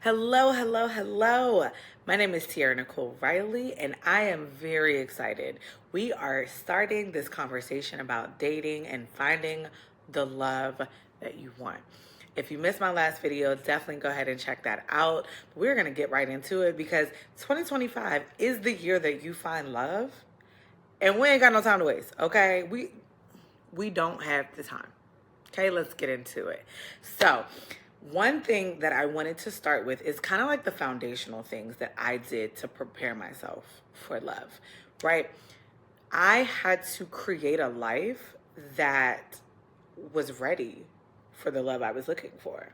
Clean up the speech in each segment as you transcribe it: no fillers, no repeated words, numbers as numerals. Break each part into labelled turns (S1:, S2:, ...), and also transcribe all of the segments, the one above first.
S1: Hello, hello, hello. My name is Tiara Nicole Riley, and I am very excited. We are starting this conversation about dating and finding the love that you want. If you missed my last video, definitely go ahead and check that out. We're going to get right into it because 2025 is the year that you find love, and we ain't got no time to waste, okay? We don't have the time. Okay, let's get into it. So, one thing that I wanted to start with is kind of like the foundational things that I did to prepare myself for love, right? I had to create a life that was ready for the love I was looking for,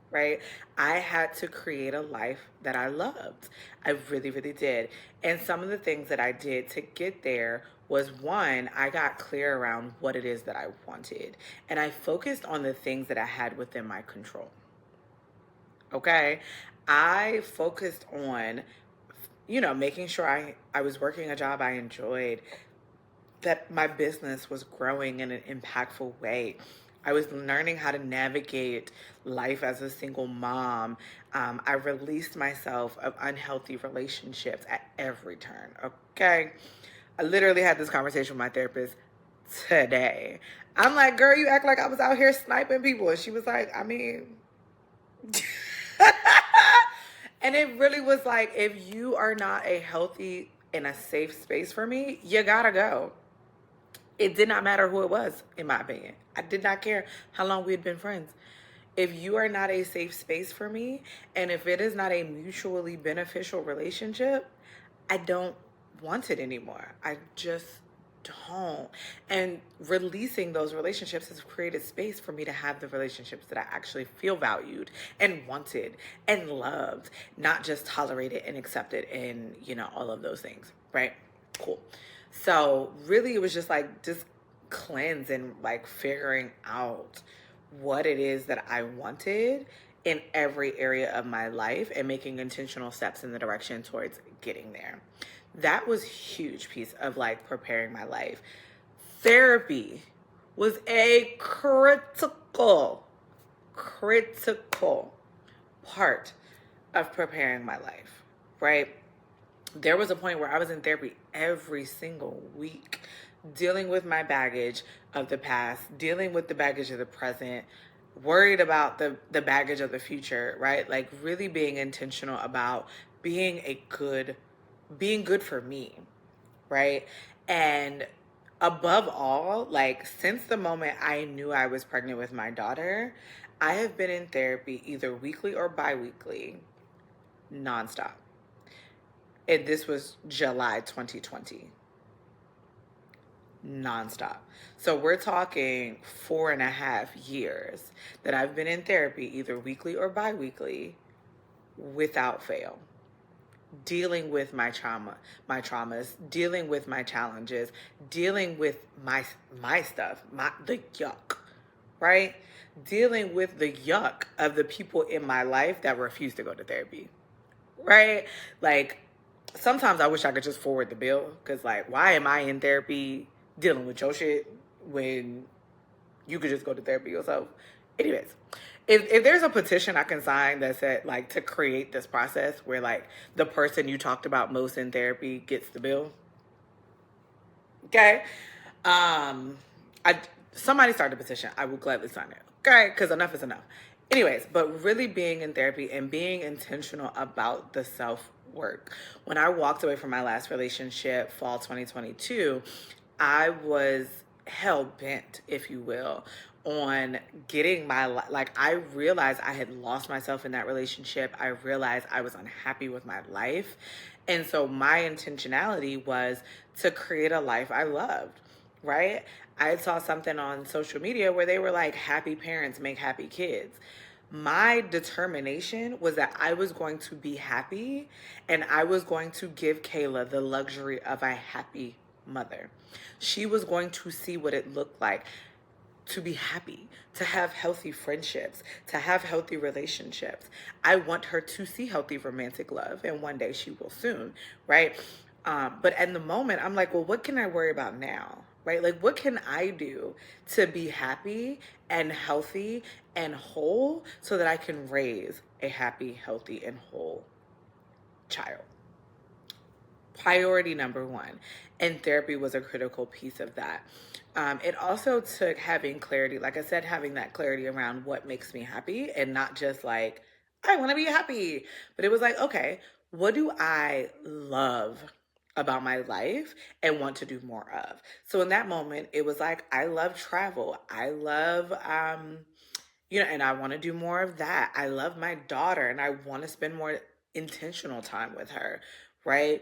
S1: right? I had to create a life that I loved. I really, really did. And some of the things that I did to get there was one, I got clear around what it is that I wanted. And I focused on the things that I had within my control. Okay? I focused on, making sure I was working a job I enjoyed, that my business was growing in an impactful way. I was learning how to navigate life as a single mom. I released myself of unhealthy relationships at every turn. Okay. I literally had this conversation with my therapist today. I'm like, girl, you act like I was out here sniping people. And she was like, I mean, and it really was like, if you are not a healthy and a safe space for me, you gotta go. It did not matter who it was, in my opinion. I did not care how long we had been friends. If you are not a safe space for me, and if it is not a mutually beneficial relationship, I don't want it anymore. I just don't. And releasing those relationships has created space for me to have the relationships that I actually feel valued and wanted and loved, not just tolerated and accepted and, all of those things, right? Cool. So really it was just cleanse and like figuring out what it is that I wanted in every area of my life and making intentional steps in the direction towards getting there. That was a huge piece of like preparing my life. Therapy was a critical part of preparing my life, right? There was a point where I was in therapy every single week, dealing with my baggage of the past, dealing with the baggage of the present, worried about the baggage of the future, right? Like really being intentional about being good for me, right? And above all, like since the moment I knew I was pregnant with my daughter, I have been in therapy either weekly or bi-weekly, nonstop. And this was July 2020. Nonstop. So we're talking 4.5 years that I've been in therapy, either weekly or bi-weekly, without fail. Dealing with my traumas, dealing with my challenges, dealing with my stuff, the yuck, right? Dealing with the yuck of the people in my life that refuse to go to therapy, right? Like, sometimes I wish I could just forward the bill because, like, why am I in therapy dealing with your shit when you could just go to therapy yourself? Anyways, if there's a petition I can sign that said, like, to create this process where, like, the person you talked about most in therapy gets the bill, okay? Somebody start a petition. I will gladly sign it, okay? Because enough is enough. Anyways, but really being in therapy and being intentional about the self-work. When I walked away from my last relationship, fall 2022, I was hell-bent, if you will, on getting I realized I had lost myself in that relationship. I realized I was unhappy with my life. And so my intentionality was to create a life I loved, right? I saw something on social media where they were like, happy parents make happy kids. My determination was that I was going to be happy and I was going to give Kayla the luxury of a happy mother. She was going to see what it looked like to be happy, to have healthy friendships, to have healthy relationships. I want her to see healthy romantic love, and one day she will soon, right? But at the moment, I'm like, well, what can I worry about now? Right? Like, what can I do to be happy and healthy and whole so that I can raise a happy, healthy, and whole child. Priority number one. And therapy was a critical piece of that. It also took having clarity, like I said, having that clarity around what makes me happy and not just like, I want to be happy. But it was like, okay, what do I love about my life and want to do more of? So in that moment, it was like, I love travel. I love, and I want to do more of that. I love my daughter and I want to spend more intentional time with her, right?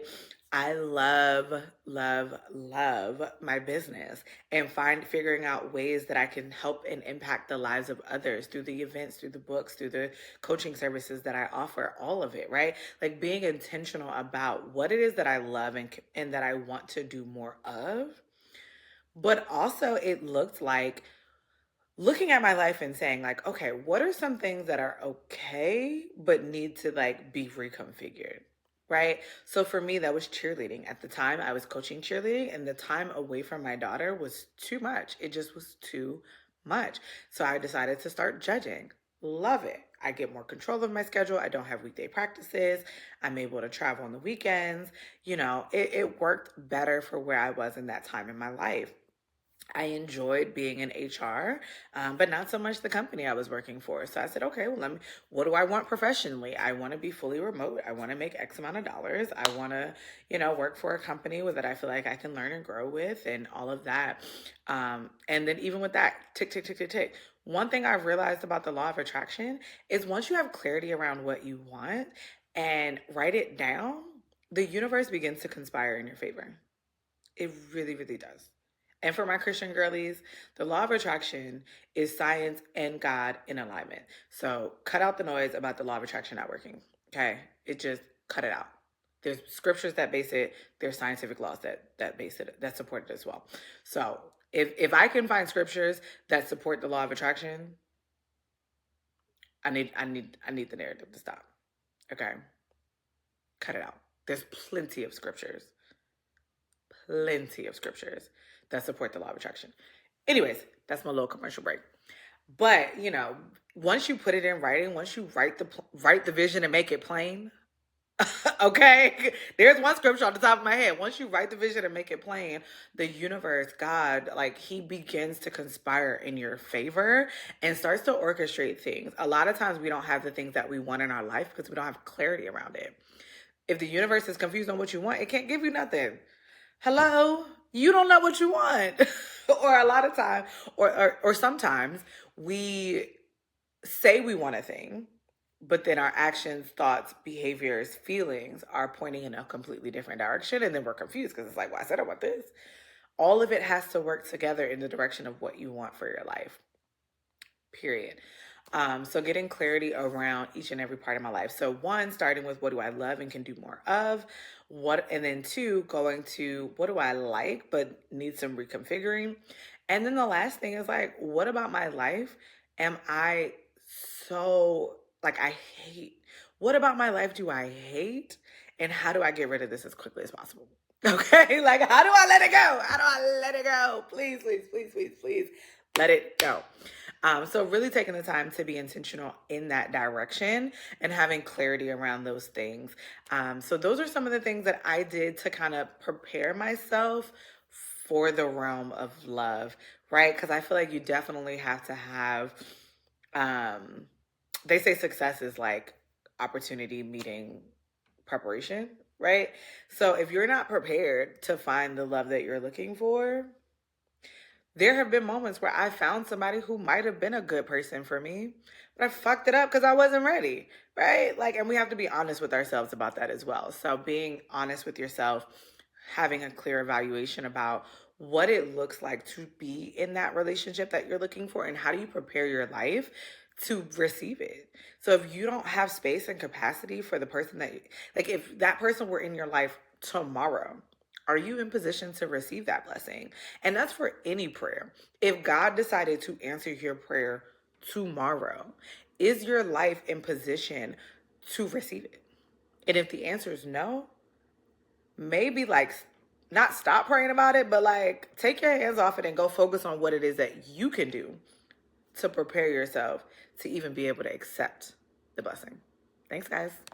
S1: I love my business and figuring out ways that I can help and impact the lives of others through the events, through the books, through the coaching services that I offer, all of it, right? Like being intentional about what it is that I love and that I want to do more of. But also it looked like looking at my life and saying like, okay, what are some things that are okay but need to like be reconfigured, right? So for me, that was cheerleading. At the time I was coaching cheerleading and the time away from my daughter was too much. It just was too much. So I decided to start judging. Love it. I get more control of my schedule. I don't have weekday practices. I'm able to travel on the weekends. It worked better for where I was in that time in my life. I enjoyed being in HR, but not so much the company I was working for. So I said, okay, well, what do I want professionally? I want to be fully remote. I want to make X amount of dollars. I want to, work for a company that I feel like I can learn and grow with and all of that. And then even with that, tick, tick, tick, tick, tick. One thing I've realized about the law of attraction is once you have clarity around what you want and write it down, the universe begins to conspire in your favor. It really, really does. And for my Christian girlies, the law of attraction is science and God in alignment. So cut out the noise about the law of attraction not working. Okay. It just cut it out. There's scriptures that base it. There's scientific laws that base it, that support it as well. So if I can find scriptures that support the law of attraction, I need the narrative to stop. Okay. Cut it out. There's plenty of scriptures that support the law of attraction. Anyways, that's my little commercial break. But, once you put it in writing, once you write the vision and make it plain, okay? There's one scripture on the top of my head. Once you write the vision and make it plain, the universe, God, like he begins to conspire in your favor and starts to orchestrate things. A lot of times we don't have the things that we want in our life because we don't have clarity around it. If the universe is confused on what you want, it can't give you nothing. Hello? You don't know what you want. Or a lot of time, or sometimes we say we want a thing, but then our actions, thoughts, behaviors, feelings are pointing in a completely different direction. And then we're confused because it's like, well, I said I want this. All of it has to work together in the direction of what you want for your life. Period. So getting clarity around each and every part of my life. So one, starting with what do I love and can do more of? And then two, going to what do I like but need some reconfiguring? And then the last thing is like, what about my life am I so like I hate? What about my life do I hate? And how do I get rid of this as quickly as possible? Okay, like how do I let it go? How do I let it go? Please, please, please, please, please let it go. So really taking the time to be intentional in that direction and having clarity around those things. So those are some of the things that I did to kind of prepare myself for the realm of love, right? Because I feel like you definitely have to have, they say success is like opportunity meeting preparation, right? So if you're not prepared to find the love that you're looking for, there have been moments where I found somebody who might have been a good person for me, but I fucked it up because I wasn't ready, right? Like, and we have to be honest with ourselves about that as well. So being honest with yourself, having a clear evaluation about what it looks like to be in that relationship that you're looking for and how do you prepare your life to receive it. So if you don't have space and capacity for the person like if that person were in your life tomorrow, are you in position to receive that blessing? And that's for any prayer. If God decided to answer your prayer tomorrow, is your life in position to receive it? And if the answer is no, maybe like not stop praying about it, but like take your hands off it and go focus on what it is that you can do to prepare yourself to even be able to accept the blessing. Thanks, guys.